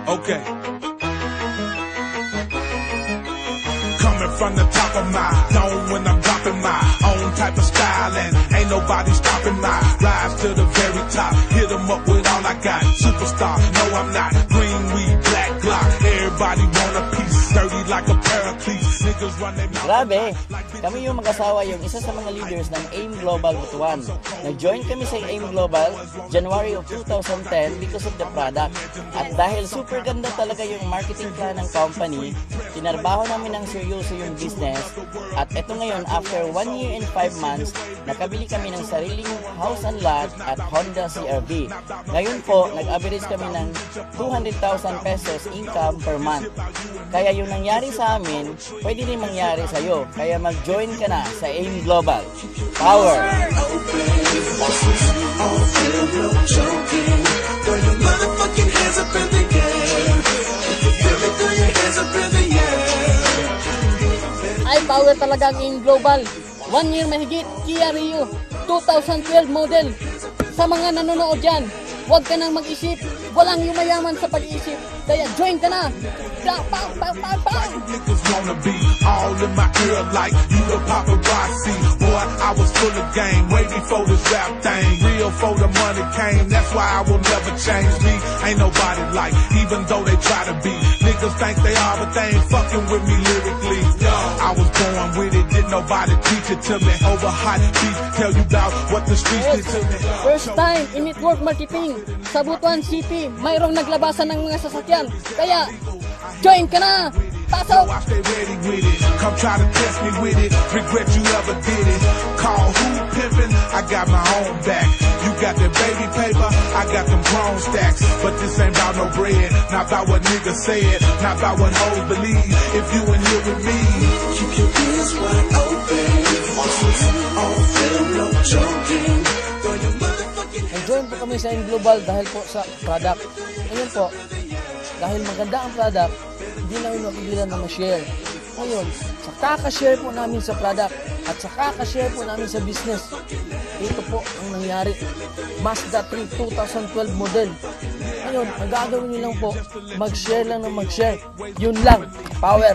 Okay. Coming from the top of my dome when I'm dropping my own type of style, and ain't nobody stopping my rise to the very top. Hit 'em up with all I got. Superstar, no I'm not. Green weed, black Glock. Everybody want a piece. Dirty like a paraclete. Niggas run their mouth. Grabe, kami yung mag-asawa yung isa sa mga leaders ng AIM Global Butuan. Nag-join kami sa AIM Global January of 2010 because of the product. At dahil super ganda talaga yung marketing plan ng company, tinarbaho namin ng seryoso yung business. At eto ngayon, after 1 year and 5 months, nakabili kami ng sariling house and lot at Honda CR-V. Ngayon po, nag-average kami ng 200,000 pesos income per month. Kaya yung nangyari sa amin, pwede rin mangyari sa'yo. Kaya mag-join ka na sa AIM Global. Power! Ay, power talaga ang AIM Global. 1 year mahigit, Kia Rio, 2012 model. Sa mga nanonood dyan, huwag ka nang mag-isip. Walang yumayaman sa pag-iisip. Kaya join ka na. Niggas wanna be all in my ear like you the paparazzi. Boy, I was full of game way before this rap thing. Real for the money came, that's why I will never change me. Ain't nobody like, even though they try to be. Niggas think they are, but they ain't fucking with me lyrically. I was born with it, didn't nobody teach it to me. Over hot beat, tell you about what the streets did to me. First time in network marketing sa Butuan City, mayroong naglabasan ng mga sasakyan. Kaya, join ka na! Pasok! I stay ready with it. Come try to test me with it. Regret you ever did it. Call who pimpin'? I got my own back. You got that baby paper, I got them grown stacks. But this ain't about no bread, not about what niggas said, not about what hoes believe. If you in here with me, keep your ears wide open. On film, no joking. Nag-join po kami sa AIM Global dahil po sa product. Ngayon po, dahil maganda ang product, hindi namin mapigilan na ma-share. Ngayon, sa kaka-share po namin sa product at sa kaka-share po namin sa business, ito po ang nangyari. Mazda 3 2012 model. Ngayon, ang gagawin nyo lang po, mag-share lang ng mag-share. Yun lang, power.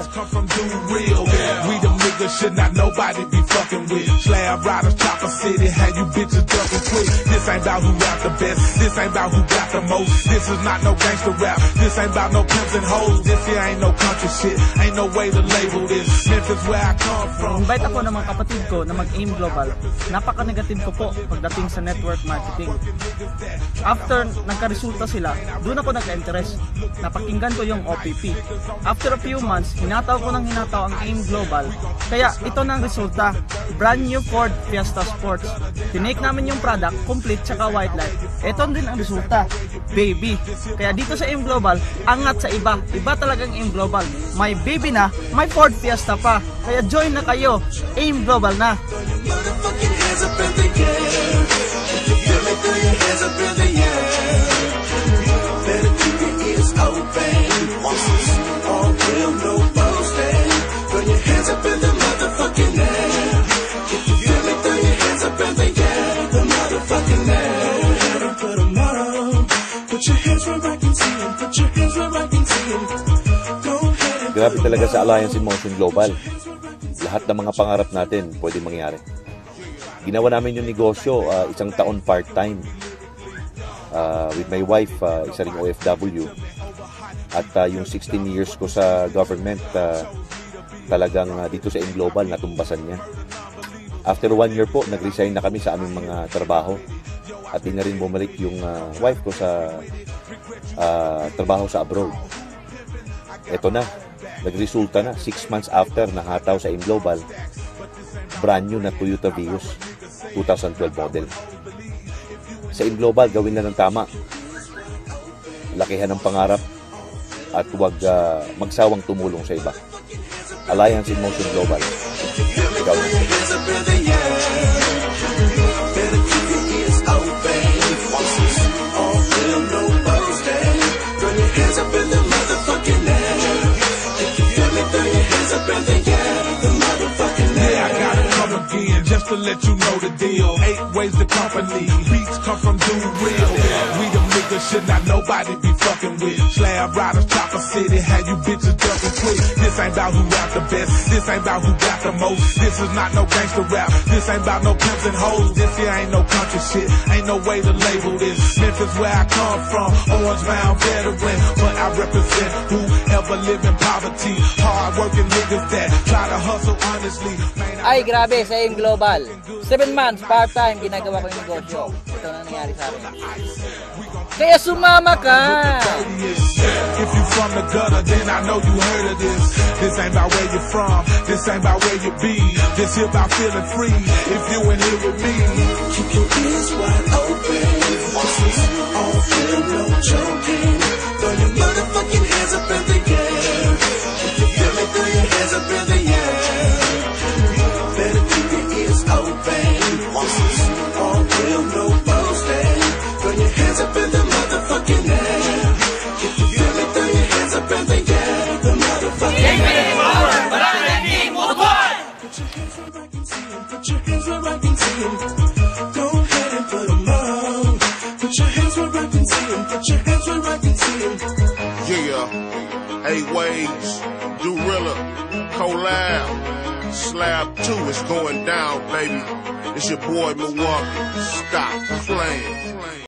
We them niggas should not nobody be fucking with. Slab riders, chopper city, had you bitches ducking quick. This ain't about who rap the best, this ain't about who got the most. This is not no gangster rap, this ain't about no pimps and hoes. This here ain't no country shit, ain't no way to label this. Memphis where I come from. Invite ako ng mga kapatid ko na mag-AIM Global. Napaka-negative ko po pagdating sa network marketing. After nagka-resulta sila, doon ako nagka-interest. Napakinggan ko yung OPP. After a few months, hinataw ko ng hinataw ang AIM Global. Kaya ito na ang resulta. Brand new Ford Fiesta Sports. Tinake namin yung product, complete tsaka white light. Ito din ang resulta. Baby. Kaya dito sa AIM Global, angat sa iba. Iba talagang AIM Global. May baby na, may Ford Fiesta pa. Kaya join na kayo. AIM Global na. Grabe talaga sa Alliance in Motion Global. Lahat ng mga pangarap natin pwede mangyari. Ginawa namin yung negosyo, isang taon part-time. With my wife, isa ring OFW. At yung 16 years ko sa government, talagang dito sa AIM Global, natumbasan niya. After 1 year po, nag-resign na kami sa aming mga trabaho. At di na rin bumalik yung wife ko sa trabaho sa abroad. Ito na, nagresulta na 6 months after nahataw sa AIM Global, brand new na Toyota Vios 2012 model. Sa AIM Global, gawin na ng tama. Lakihan ng pangarap at huwag magsawang tumulong sa iba. Alliance in Motion Global. Ikaw na. just to let you know the deal. 8 ways to company, beats come from Do Real. We them niggas should not nobody be fucking with. Slab riders, Chopper City, had you bitches ducking quick. This ain't about who rap the best, this ain't about who got the most. This is not no gangster rap, this ain't about no pimps and hoes. This here ain't no country shit, ain't no way to label this. Memphis where I come from, Orange Mound veteran, but I represent whoever live in poverty. Hard working niggas that try to hustle honestly. Ay, grabe, sa AIM Global. 7 months, part-time, ginagawa ko yung negosyo. Ito na nangyari sa akin. Kaya sumama ka! If you from the gutter, then I know you heard of this. This ain't about where you're from, this ain't about where you be. This here about feeling free, if you in here with me. Keep your ears wide open. This is all real, no joking. Throw your motherfucking hands up in the air. If you feel me, throw your hands up in the air. Better keep your ears open. This is all real, no boasting. Throw your hands up in the motherfucking air. If you feel me, throw your hands up in the air. The motherfucking air. Put your hands where I can see 'em. Put your hands where I can see 'em. Go ahead and put 'em up. Put your hands where I can see 'em. Put your hands where I can see 'em. Yeah, 8 ways, Dorilla, Collab, Slab 2 is going down, baby. It's your boy Milwaukee. Stop playing.